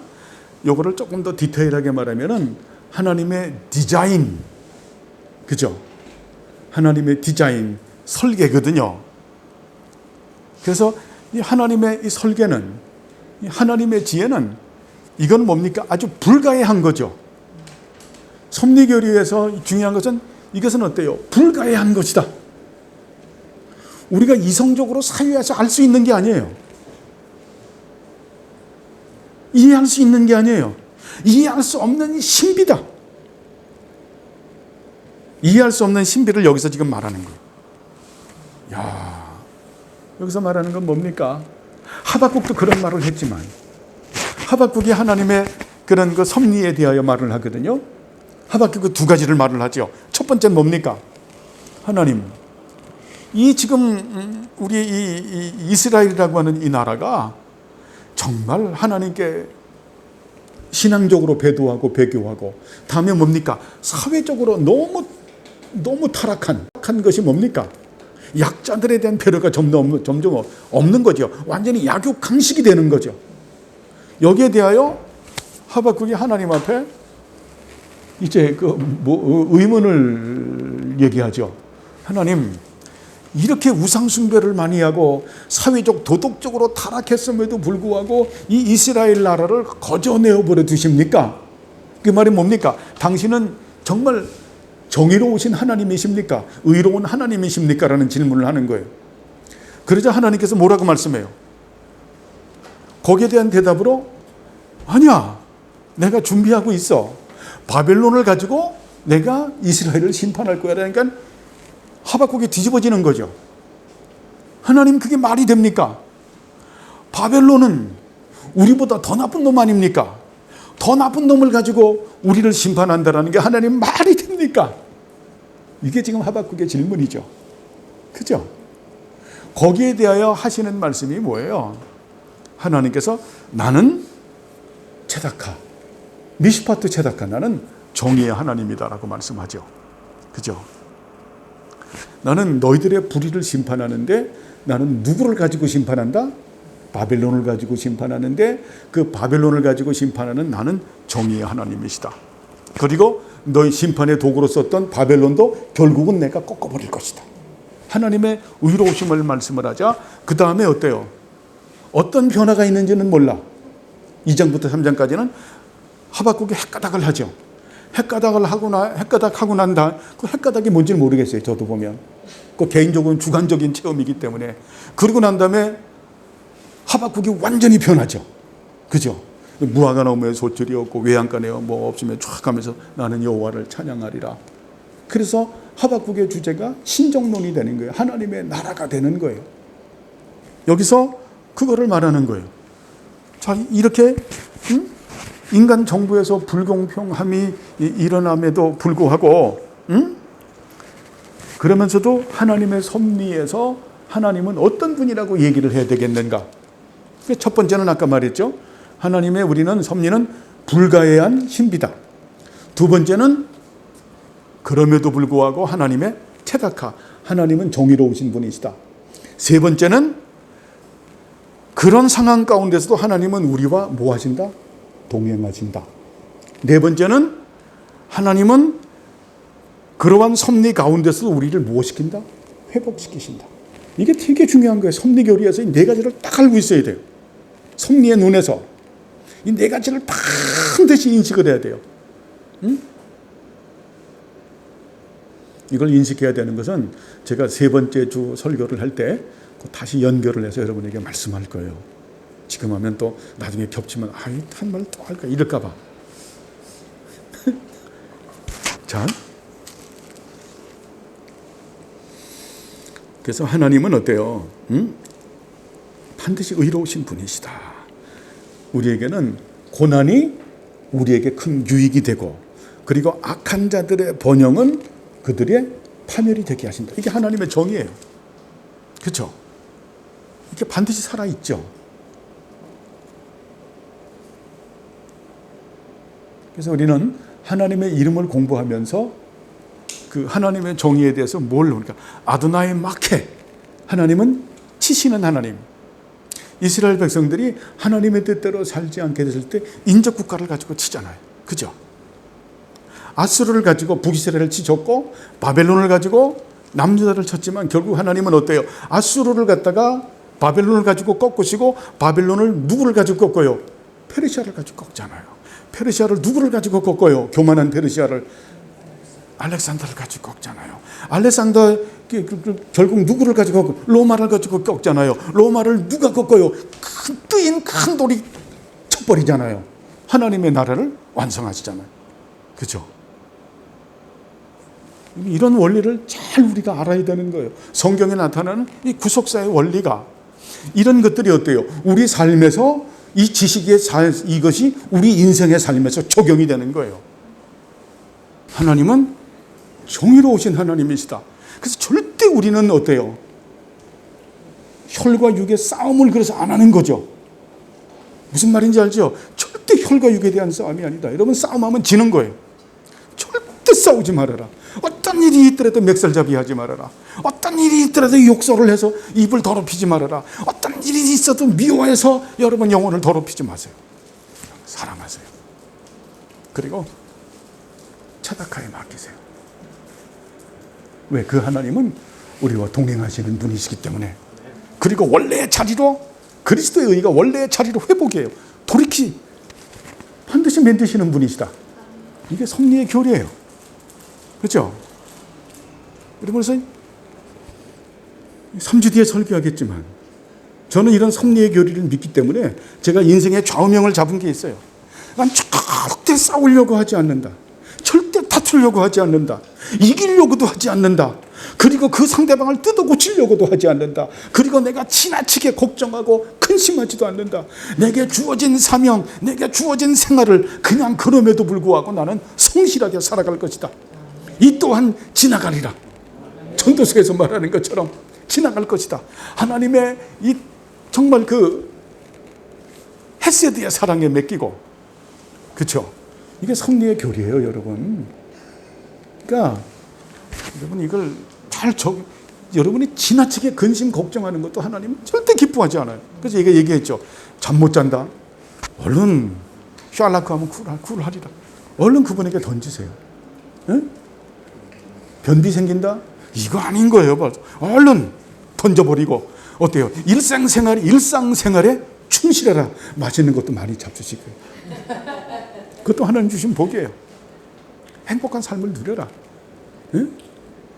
요거를 조금 더 디테일하게 말하면은 하나님의 디자인, 그죠? 하나님의 디자인, 설계거든요. 그래서 이 하나님의 이 설계는, 이 하나님의 지혜는 이건 뭡니까? 아주 불가해한 거죠. 섭리교리에서 중요한 것은 이것은 어때요? 불가해한 것이다. 우리가 이성적으로 사유해서 알 수 있는 게 아니에요. 이해할 수 있는 게 아니에요. 이해할 수 없는 신비다. 이해할 수 없는 신비를 여기서 지금 말하는 거예요. 야, 여기서 말하는 건 뭡니까? 하박국도 그런 말을 했지만 하박국이 하나님의 그런 그 섭리에 대하여 말을 하거든요. 하박국 그 두 가지를 말을 하죠. 첫 번째는 뭡니까? 하나님, 이 지금 우리 이 이스라엘이라고 하는 이 나라가 정말 하나님께 신앙적으로 배도하고 배교하고, 다음에 뭡니까? 사회적으로 너무 너무 타락한 것이 뭡니까? 약자들에 대한 배려가 점점 없는 거죠. 완전히 약육강식이 되는 거죠. 여기에 대하여 하박국이 하나님 앞에 이제 의문을 얘기하죠. 하나님, 이렇게 우상숭배를 많이 하고 사회적 도덕적으로 타락했음에도 불구하고 이 이스라엘 나라를 거저내어 버려 두십니까? 그 말이 뭡니까? 당신은 정말 정의로우신 하나님이십니까? 의로운 하나님이십니까? 라는 질문을 하는 거예요. 그러자 하나님께서 뭐라고 말씀해요? 거기에 대한 대답으로 아니야, 내가 준비하고 있어. 바벨론을 가지고 내가 이스라엘을 심판할 거야. 그러니까 하박국이 뒤집어지는 거죠. 하나님, 그게 말이 됩니까? 바벨론은 우리보다 더 나쁜 놈 아닙니까? 더 나쁜 놈을 가지고 우리를 심판한다라는 게 하나님 말이 됩니까? 이게 지금 하박국의 질문이죠. 그죠? 거기에 대하여 하시는 말씀이 뭐예요? 하나님께서 나는 체다카, 미시파트 체다카, 나는 정의의 하나님이다라고 말씀하죠. 그죠? 나는 너희들의 불의를 심판하는데 나는 누구를 가지고 심판한다? 바벨론을 가지고 심판하는데 그 바벨론을 가지고 심판하는 나는 정의의 하나님이시다. 그리고 너희 심판의 도구로 썼던 바벨론도 결국은 내가 꺾어버릴 것이다. 하나님의 의로우심을 말씀을 하자 그 다음에 어때요? 어떤 변화가 있는지는 몰라. 2장부터 3장까지는 하박국이 헷가닥을 하죠. 헷가닥을 하고 난 다음 그 헷가닥이 뭔지는 모르겠어요. 저도 보면 그 개인적인 주관적인 체험이기 때문에. 그러고 난 다음에 하박국이 완전히 변하죠. 그죠? 무화과 나무에 소출이 없고 외양간에 뭐 없으면 쫙 하면서 나는 여호와를 찬양하리라. 그래서 하박국의 주제가 신정론이 되는 거예요. 하나님의 나라가 되는 거예요. 여기서 그거를 말하는 거예요. 자, 이렇게 인간 정부에서 불공평함이 일어남에도 불구하고 그러면서도 하나님의 섭리에서 하나님은 어떤 분이라고 얘기를 해야 되겠는가? 첫 번째는 아까 말했죠. 하나님의 우리는 섭리는 불가해한 신비다. 두 번째는 그럼에도 불구하고 하나님의 체다카, 하나님은 정의로우신 분이시다. 세 번째는 그런 상황 가운데서도 하나님은 우리와 뭐 하신다? 동행하신다. 네 번째는 하나님은 그러한 섭리 가운데서도 우리를 무엇시킨다? 회복시키신다. 이게 되게 중요한 거예요. 섭리 교리에서 이 네 가지를 딱 알고 있어야 돼요. 섭리의 눈에서 이 네 가지를 반드시 인식을 해야 돼요. 이걸 인식해야 되는 것은 제가 세 번째 주 설교를 할 때 다시 연결을 해서 여러분에게 말씀할 거예요. 지금 하면 또 나중에 겹치면 한 말 또 할까 이럴까 봐. 자, 그래서 하나님은 어때요? 반드시 의로우신 분이시다. 우리에게는 고난이 우리에게 큰 유익이 되고 그리고 악한 자들의 번영은 그들의 파멸이 되게 하신다. 이게 하나님의 정의예요. 그렇죠? 이게 반드시 살아있죠. 그래서 우리는 하나님의 이름을 공부하면서 그 하나님의 정의에 대해서 뭘 그러니까 아도나이 마케, 하나님은 치시는 하나님. 이스라엘 백성들이 하나님의 뜻대로 살지 않게 됐을 때 인적 국가를 가지고 치잖아요. 그죠? 아수르를 가지고 북이스라엘을 치셨고 바벨론을 가지고 남유다를 쳤지만 결국 하나님은 어때요? 아수르를 갖다가 바벨론을 가지고 꺾으시고 바벨론을 누구를 가지고 꺾어요? 페르시아를 가지고 꺾잖아요. 페르시아를 누구를 가지고 꺾어요? 교만한 페르시아를 알렉산더를 가지고 꺾잖아요. 알렉산더 결국 누구를 가지고 꺾어요? 로마를 가지고 꺾잖아요. 로마를 누가 꺾어요? 큰 뜨인 큰 돌이 쳐버리잖아요. 하나님의 나라를 완성하시잖아요. 그죠? 이런 원리를 잘 우리가 알아야 되는 거예요. 성경에 나타나는 이 구속사의 원리가 이런 것들이 어때요? 우리 삶에서 이 지식의 이것이 우리 인생의 삶에서 적용이 되는 거예요. 하나님은 정의로우신 하나님이시다. 그래서 절대 우리는 어때요? 혈과 육의 싸움을 그래서 안 하는 거죠. 무슨 말인지 알죠? 절대 혈과 육에 대한 싸움이 아니다. 여러분 싸움하면 지는 거예요. 절대 싸우지 말아라. 어떤 일이 있더라도 멱살잡이 하지 말아라. 어떤 일이 있더라도 욕설을 해서 입을 더럽히지 말아라. 어떤 일이 있어도 미워해서 여러분 영혼을 더럽히지 마세요. 사랑하세요. 그리고 차닥하에 맡기세요. 왜? 그 하나님은 우리와 동행하시는 분이시기 때문에. 그리고 원래의 자리로, 그리스도의 의가 원래의 자리로 회복이에요. 돌이키 반드시 만드시는 분이시다. 이게 섭리의 교리예요. 그렇죠? 여러분, 그래서 3주 뒤에 설교하겠지만 저는 이런 섭리의 교리를 믿기 때문에 제가 인생의 좌우명을 잡은 게 있어요. 난 절대 싸우려고 하지 않는다. 절대 다투려고 하지 않는다. 이기려고도 하지 않는다. 그리고 그 상대방을 뜯어 고치려고도 하지 않는다. 그리고 내가 지나치게 걱정하고 근심하지도 않는다. 내게 주어진 사명, 내게 주어진 생활을 그냥 그럼에도 불구하고 나는 성실하게 살아갈 것이다. 이 또한 지나가리라. 전도서에서 말하는 것처럼 지나갈 것이다. 하나님의 이 정말 그 헤세드의 사랑에 맡기고, 그렇죠? 이게 섭리의 교리예요, 여러분. 그러니까 여러분 이걸 여러분이 지나치게 근심 걱정하는 것도 하나님은 절대 기뻐하지 않아요. 그래서 얘가 얘기했죠. 잠 못 잔다. 얼른 샬라크 하면 쿨하리라. 얼른 그분에게 던지세요. 응? 변비 생긴다? 이거 아닌 거예요. 얼른 던져버리고. 어때요? 일상생활에 충실해라. 맛있는 것도 많이 잡수시고. 그것도 하나님 주신 복이에요. 행복한 삶을 누려라. 응?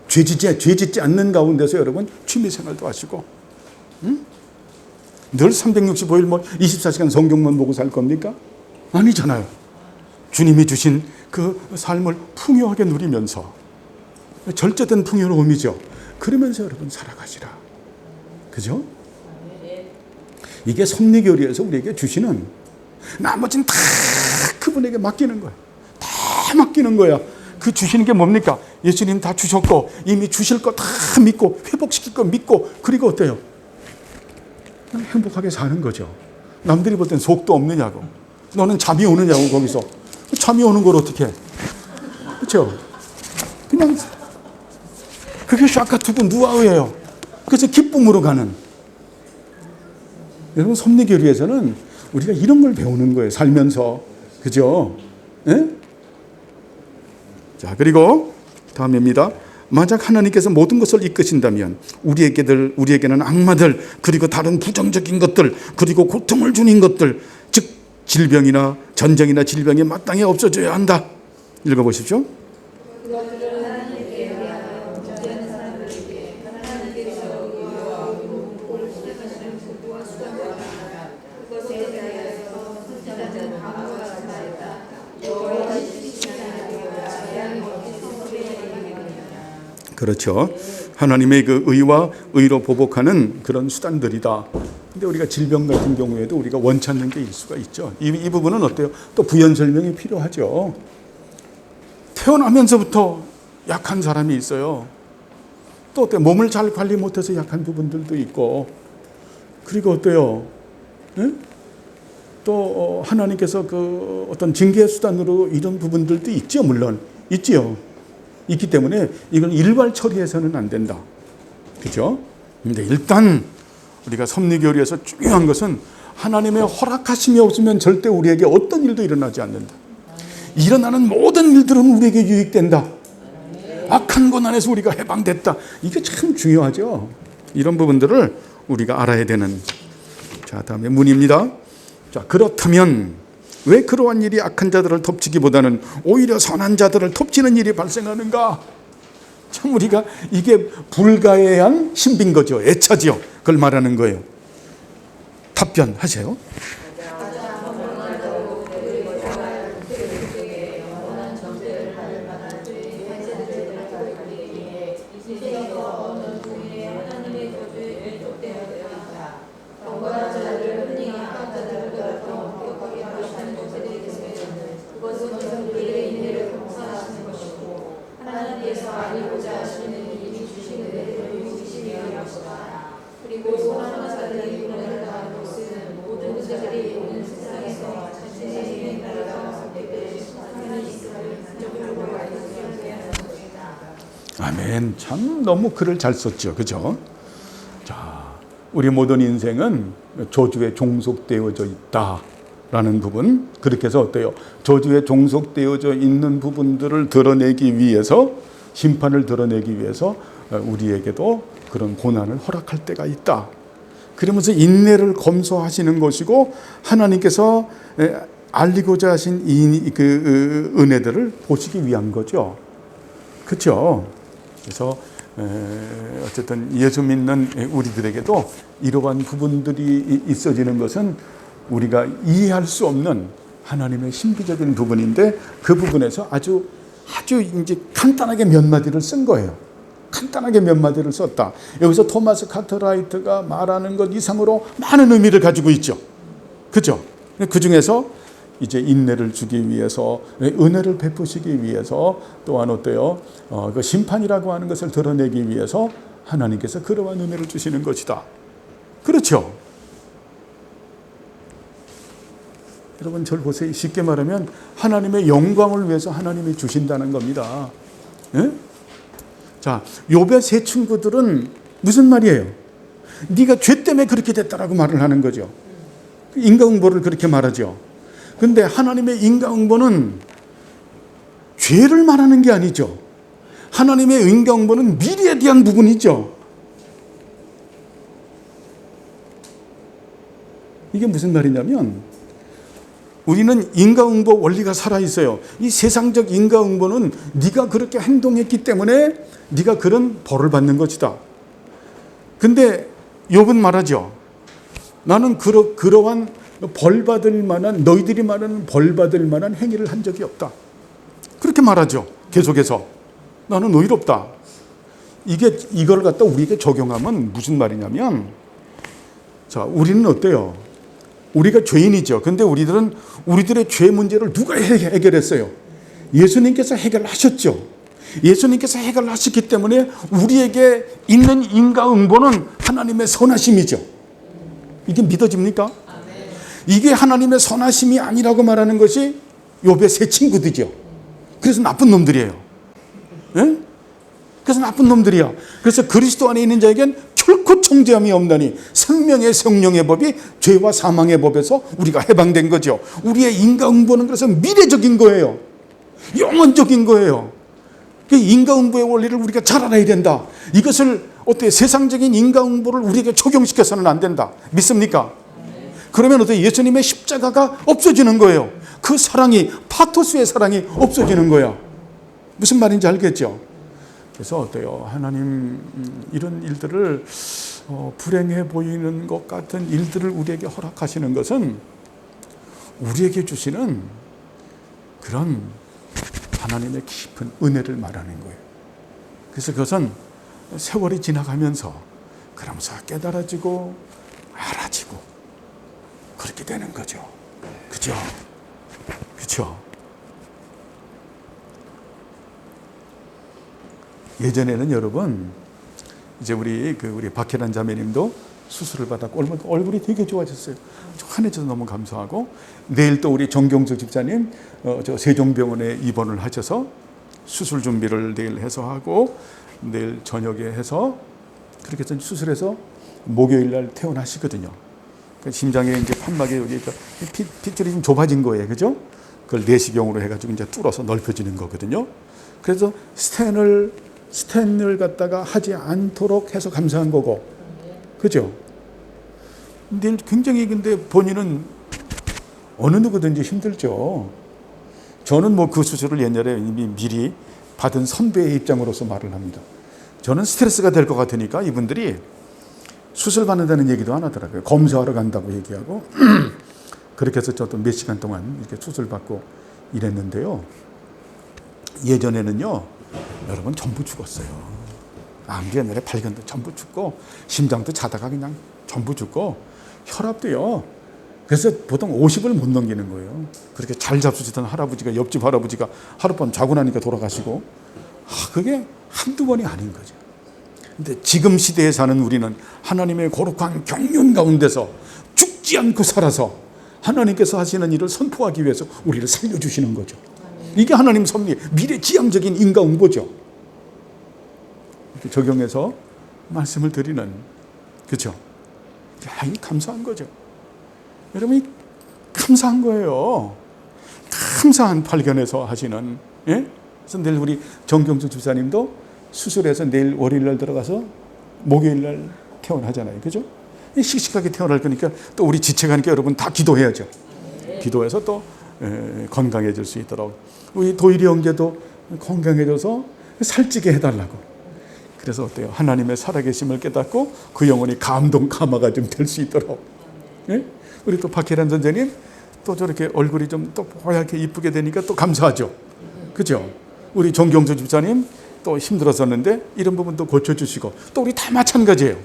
죄 짓지 않는 가운데서 여러분 취미생활도 하시고, 응? 늘 365일 24시간 성경만 보고 살 겁니까? 아니잖아요. 주님이 주신 그 삶을 풍요하게 누리면서, 절제된 풍요로움이죠. 그러면서 여러분 살아가시라. 그죠? 이게 섭리교리에서 우리에게 주시는, 나머지는 다 그분에게 맡기는 거야. 다 맡기는 거야. 그 주시는 게 뭡니까? 예수님 다 주셨고 이미 주실 거 다 믿고 회복시킬 거 믿고, 그리고 어때요? 그냥 행복하게 사는 거죠. 남들이 볼 땐 속도 없느냐고. 너는 잠이 오느냐고. 거기서 잠이 오는 걸 어떻게 해? 그렇죠? 그냥 그게 샤카투고 누아우예요. 그래서 기쁨으로 가는. 여러분 섭리교리에서는 우리가 이런 걸 배우는 거예요. 살면서. 그죠? 예? 자, 그리고 다음입니다. 만약 하나님께서 모든 것을 이끄신다면 우리에게는 악마들, 그리고 다른 부정적인 것들, 그리고 고통을 주는 것들, 즉 질병이나 전쟁이나 질병이 마땅히 없어져야 한다. 읽어보십시오. 그렇죠. 하나님의 그 의와 의로 보복하는 그런 수단들이다. 근데 우리가 질병 같은 경우에도 우리가 원치 않는 게 일 수가 있죠. 이 부분은 어때요? 또 부연 설명이 필요하죠. 태어나면서부터 약한 사람이 있어요. 또 어때요? 몸을 잘 관리 못해서 약한 부분들도 있고. 그리고 어때요? 네? 또 하나님께서 그 어떤 징계 수단으로 이런 부분들도 있죠. 물론 있지요. 있기 때문에 이걸 일괄 처리해서는 안 된다. 그죠? 근데 일단 우리가 섭리교리에서 중요한 것은 하나님의 허락하심이 없으면 절대 우리에게 어떤 일도 일어나지 않는다. 일어나는 모든 일들은 우리에게 유익된다. 악한 고난에서 우리가 해방됐다. 이게 참 중요하죠. 이런 부분들을 우리가 알아야 되는. 자, 다음에 문입니다. 자, 그렇다면 왜 그러한 일이 악한 자들을 덮치기보다는 오히려 선한 자들을 덮치는 일이 발생하는가? 참 우리가 이게 불가해한 신비인 거죠. 애차지요. 그걸 말하는 거예요. 답변하세요. 그리고 소망하는 자들이 구원을 당하는 것은 모든 자들이 아멘. 참 너무 글을 잘 썼죠. 그죠? 자, 우리 모든 인생은 저주에 종속되어져 있다라는 부분. 그렇게 해서 어때요? 저주에 종속되어져 있는 부분들을 드러내기 위해서, 심판을 드러내기 위해서 우리에게도 그런 고난을 허락할 때가 있다. 그러면서 인내를 검소하시는 것이고, 하나님께서 알리고자 하신 그 은혜들을 보시기 위한 거죠. 그렇죠? 그래서 어쨌든 예수 믿는 우리들에게도 이러한 부분들이 있어지는 것은 우리가 이해할 수 없는 하나님의 신비적인 부분인데, 그 부분에서 아주 이제 간단하게 몇 마디를 쓴 거예요. 간단하게 몇 마디를 썼다. 여기서 토마스 카트라이트가 말하는 것 이상으로 많은 의미를 가지고 있죠. 그죠? 그 중에서 이제 인내를 주기 위해서, 은혜를 베푸시기 위해서, 또한 어때요? 그 심판이라고 하는 것을 드러내기 위해서 하나님께서 그러한 은혜를 주시는 것이다. 그렇죠? 여러분, 저를 보세요. 쉽게 말하면 하나님의 영광을 위해서 하나님이 주신다는 겁니다. 예? 자, 욥의 세 친구들은 무슨 말이에요? 네가 죄 때문에 그렇게 됐다라고 말을 하는 거죠. 인과응보를 그렇게 말하죠. 근데 하나님의 인과응보는 죄를 말하는 게 아니죠. 하나님의 인과응보는 미래에 대한 부분이죠. 이게 무슨 말이냐면, 우리는 인과응보 원리가 살아있어요. 이 세상적 인과응보는 네가 그렇게 행동했기 때문에 네가 그런 벌을 받는 것이다. 근데 욥은 말하죠. 나는 그러한 벌 받을 만한, 너희들이 말하는 벌 받을 만한 행위를 한 적이 없다. 그렇게 말하죠. 계속해서. 나는 의롭다. 이걸 갖다 우리에게 적용하면 무슨 말이냐면, 자, 우리는 어때요? 우리가 죄인이죠. 근데 우리들의 죄 문제를 누가 해결했어요? 예수님께서 해결하셨죠. 예수님께서 해결하셨기 때문에 우리에게 있는 인과응보는 하나님의 선하심이죠. 이게 믿어집니까? 이게 하나님의 선하심이 아니라고 말하는 것이 욥의 세 친구들이죠. 그래서 나쁜 놈들이에요. 예? 그래서 나쁜 놈들이야. 그래서 그리스도 안에 있는 자에겐 결코 정죄함이 없나니 생명의 성령의 법이 죄와 사망의 법에서 우리가 해방된 거죠. 우리의 인과응보는 그래서 미래적인 거예요. 영원적인 거예요. 그 인과응보의 원리를 우리가 잘 알아야 된다. 이것을 어때? 세상적인 인과응보를 우리에게 적용시켜서는 안 된다. 믿습니까? 그러면 어때? 예수님의 십자가가 없어지는 거예요. 그 사랑이, 파토스의 사랑이 없어지는 거야. 무슨 말인지 알겠죠? 그래서 어때요? 하나님 이런 일들을 불행해 보이는 것 같은 일들을 우리에게 허락하시는 것은 우리에게 주시는 그런 하나님의 깊은 은혜를 말하는 거예요. 그래서 그것은 세월이 지나가면서 그러면서 깨달아지고 알아지고 그렇게 되는 거죠. 그죠? 그죠? 예전에는 여러분, 이제 우리 박혜란 자매님도 수술을 받았고 얼굴이 되게 좋아졌어요. 환해져서 너무 감사하고, 내일 또 우리 정경수 집사님 저 세종병원에 입원을 하셔서 수술 준비를 내일 해서 하고, 내일 저녁에 해서 그렇게 해서 수술해서 목요일 날 퇴원하시거든요. 그러니까 심장에 이제 판막에 여기 핏줄이 좀 좁아진 거예요, 그죠? 그걸 내시경으로 해가지고 이제 뚫어서 넓혀지는 거거든요. 그래서 스텐을 갖다가 하지 않도록 해서 감사한 거고, 그죠? 근데 굉장히 근데 본인은 어느 누구든지 힘들죠. 저는 뭐 그 수술을 옛날에 이미 미리 받은 선배의 입장으로서 말을 합니다. 저는 스트레스가 될 것 같으니까 이분들이 수술 받는다는 얘기도 안 하더라고요. 검사하러 간다고 얘기하고 그렇게 해서 저도 몇 시간 동안 이렇게 수술 받고 이랬는데요. 예전에는요, 여러분 전부 죽었어요. 암기 옛날에 발견도 전부 죽고, 심장도 자다가 그냥 전부 죽고, 혈압도요. 그래서 보통 50을 못 넘기는 거예요. 그렇게 잘 잡수시던 할아버지가, 옆집 할아버지가 하룻밤 자고 나니까 돌아가시고, 그게 한두 번이 아닌 거죠. 근데 지금 시대에 사는 우리는 하나님의 거룩한 경륜 가운데서 죽지 않고 살아서 하나님께서 하시는 일을 선포하기 위해서 우리를 살려주시는 거죠. 이게 하나님 섭리, 미래지향적인 인과응보죠. 이렇게 적용해서 말씀을 드리는, 그렇죠? 야, 이 감사한 거죠. 여러분이 감사한 거예요. 감사한 발견에서 하시는. 예? 그래서 내일 우리 정경수 집사님도 수술해서 내일 월요일 날 들어가서 목요일 날 퇴원하잖아요. 그죠? 씩씩하게 퇴원할 거니까 또 우리 지체가니까 여러분 다 기도해야죠. 기도해서 또 건강해질 수 있도록. 우리 도일이 형제도 건강해져서 살찌게 해달라고. 그래서 어때요? 하나님의 살아계심을 깨닫고 그 영혼이 감화가 좀 될 수 있도록. 예? 우리 또 박혜란 선생님 또 저렇게 얼굴이 좀 또 뽀얗게 이쁘게 되니까 또 감사하죠. 그죠? 우리 정경수 집사님 또 힘들었었는데 이런 부분도 고쳐주시고, 또 우리 다 마찬가지예요.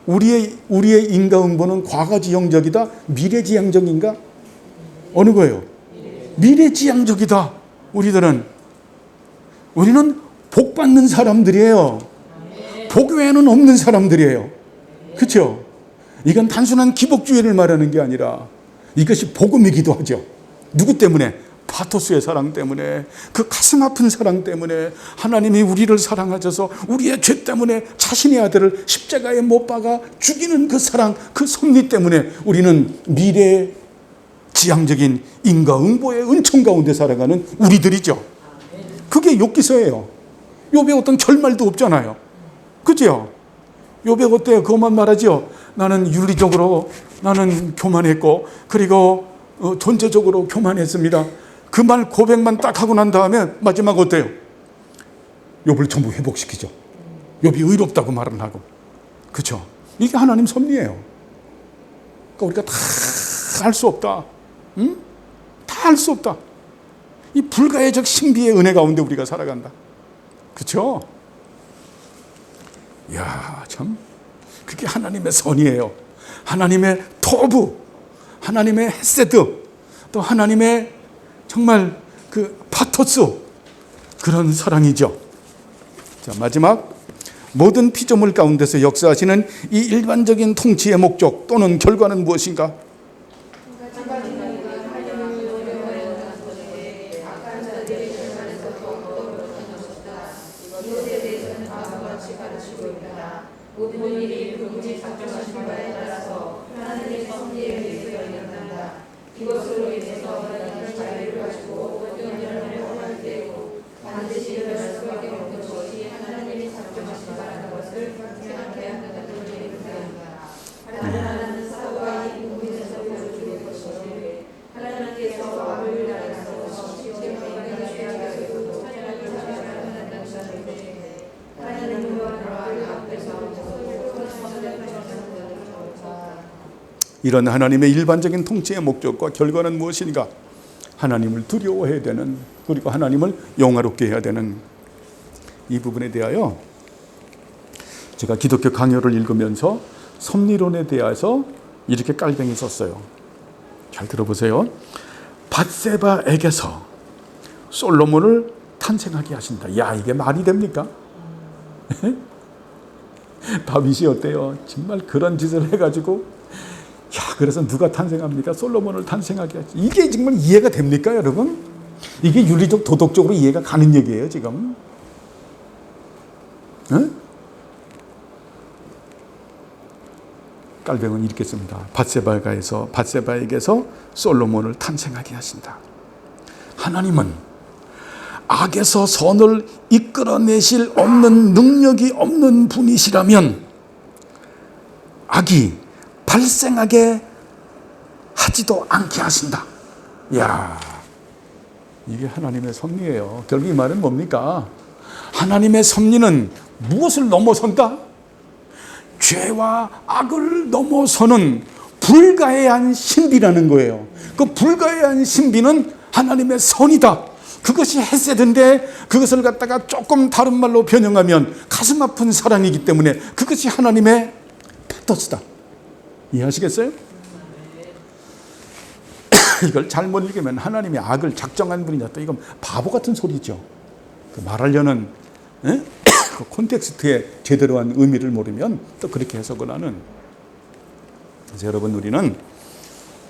우리의 인과응보는 과거지향적이다, 미래지향적인가? 어느 거예요? 미래지향적이다. 우리는 복 받는 사람들이에요. 복 외에는 없는 사람들이에요. 그렇죠? 이건 단순한 기복주의를 말하는 게 아니라 이것이 복음이기도 하죠. 누구 때문에? 파토스의 사랑 때문에, 그 가슴 아픈 사랑 때문에 하나님이 우리를 사랑하셔서 우리의 죄 때문에 자신의 아들을 십자가에 못 박아 죽이는 그 사랑, 그 섭리 때문에 우리는 미래지향적인 인과응보의 은총 가운데 살아가는 우리들이죠. 그게 욥기서예요. 욥에 어떤 결말도 없잖아요. 그죠? 욥에 어때요? 그것만 말하죠. 나는 윤리적으로 나는 교만했고, 그리고 존재적으로 교만했습니다. 그 말 고백만 딱 하고 난 다음에 마지막 어때요? 욥을 전부 회복시키죠. 욥이 의롭다고 말은 하고. 그렇죠? 이게 하나님 섭리예요. 그러니까 우리가 다 할 수 없다. 응? 다 할 수 없다. 이 불가해적 신비의 은혜 가운데 우리가 살아간다. 그렇죠? 이야, 참 그게 하나님의 선이에요. 하나님의 토부, 하나님의 헤세드, 또 하나님의 정말 그 파토스, 그런 사랑이죠. 자, 마지막, 모든 피조물 가운데서 역사하시는 이 일반적인 통치의 목적 또는 결과는 무엇인가? 모든 일이 그분이 작정하신 바에 따라서 하나님의 섭리에 의해서 일어난다. 이것으로 인해서 하나님은 자유를 가지고 어떤 일을 원할 때고 반드시 일어날 수밖에 없는 것이 하나님이 작정하신 바라는 것을 생각해야 한다는 것을 의미한다. 하나님은 사고와 이 부분에서 보여주는 것이 하나님께서 왕을 나라서 지옥에 인간의 죄악을 되고 하나님을 사랑한다는 것인데, 하나님은 왕을 앞에서 이런 하나님의 일반적인 통치의 목적과 결과는 무엇인가? 하나님을 두려워해야 되는, 그리고 하나님을 영화롭게 해야 되는 이 부분에 대하여 제가 기독교 강요를 읽으면서 섭리론에 대해서 이렇게 깔뱅이 썼어요. 잘 들어보세요. 밧세바에게서 솔로몬을 탄생하게 하신다. 야, 이게 말이 됩니까? 다윗이 어때요? 정말 그런 짓을 해가지고, 야, 그래서 누가 탄생합니까? 솔로몬을 탄생하게 하지. 이게 정말 이해가 됩니까, 여러분? 이게 윤리적, 도덕적으로 이해가 가는 얘기예요, 지금. 응? 깔뱅은 이렇게 씁니다. 밧세바에게서 솔로몬을 탄생하게 하신다. 하나님은 악에서 선을 이끌어내실 없는 능력이 없는 분이시라면 악이 발생하게 하지도 않게 하신다. 이야, 이게 하나님의 섭리예요. 결국 이 말은 뭡니까? 하나님의 섭리는 무엇을 넘어선다? 죄와 악을 넘어서는 불가해한 신비라는 거예요. 그 불가해한 신비는 하나님의 선이다. 그것이 헤세드인데 그것을 갖다가 조금 다른 말로 변형하면 가슴 아픈 사랑이기 때문에 그것이 하나님의 파토스다. 이해하시겠어요? 이걸 잘못 읽으면 하나님이 악을 작정한 분이다. 또 이건 바보 같은 소리죠. 그 말하려는 그 콘텍스트에 제대로 한 의미를 모르면 또 그렇게 해석을 하는. 그래서 여러분, 우리는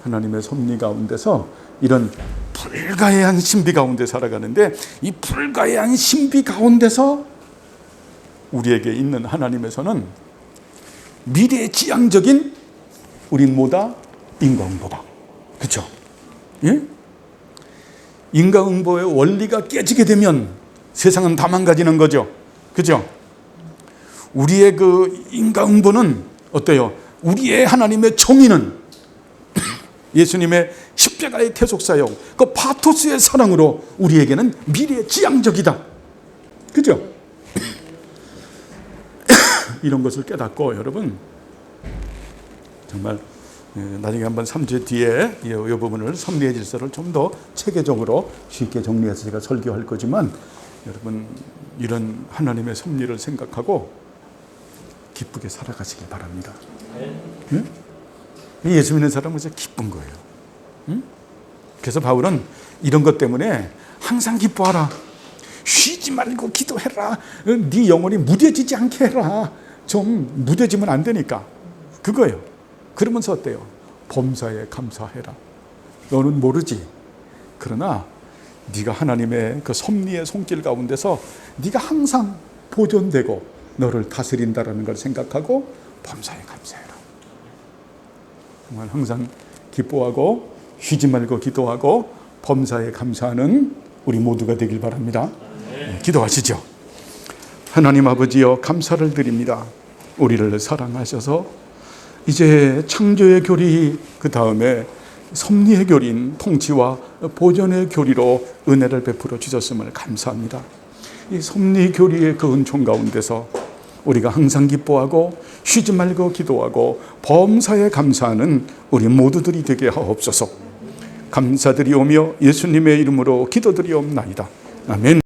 하나님의 섭리 가운데서 이런 불가해한 신비 가운데 살아가는데, 이 불가해한 신비 가운데서 우리에게 있는 하나님에서는 미래지향적인 우린 뭐다? 인과응보다. 그렇죠? 예? 인과응보의 원리가 깨지게 되면 세상은 다 망가지는 거죠. 그렇죠? 우리의 그 인과응보는 어때요? 우리의 하나님의 정의는 예수님의 십자가의 대속사역, 그 파토스의 사랑으로 우리에게는 미래지향적이다. 그죠? 이런 것을 깨닫고 여러분 정말 나중에 한번 3주 뒤에 이 부분을 섭리의 질서를 좀 더 체계적으로 쉽게 정리해서 제가 설교할 거지만 여러분 이런 하나님의 섭리를 생각하고 기쁘게 살아가시길 바랍니다. 응? 예수 믿는 사람은 진짜 기쁜 거예요. 응? 그래서 바울은 이런 것 때문에 항상 기뻐하라. 쉬지 말고 기도해라. 네 영혼이 무뎌지지 않게 해라. 좀 무뎌지면 안 되니까. 그거예요. 그러면서 어때요? 범사에 감사해라. 너는 모르지. 그러나 네가 하나님의 그 섭리의 손길 가운데서 네가 항상 보존되고 너를 다스린다라는 걸 생각하고 범사에 감사해라. 정말 항상 기뻐하고 쉬지 말고 기도하고 범사에 감사하는 우리 모두가 되길 바랍니다. 기도하시죠. 하나님 아버지여 감사를 드립니다. 우리를 사랑하셔서 이제 창조의 교리 그 다음에 섭리의 교리인 통치와 보존의 교리로 은혜를 베풀어 주셨음을 감사합니다. 이 섭리 교리의 그 은총 가운데서 우리가 항상 기뻐하고 쉬지 말고 기도하고 범사에 감사하는 우리 모두들이 되게 하옵소서. 감사드리오며 예수님의 이름으로 기도드리옵나이다. 아멘.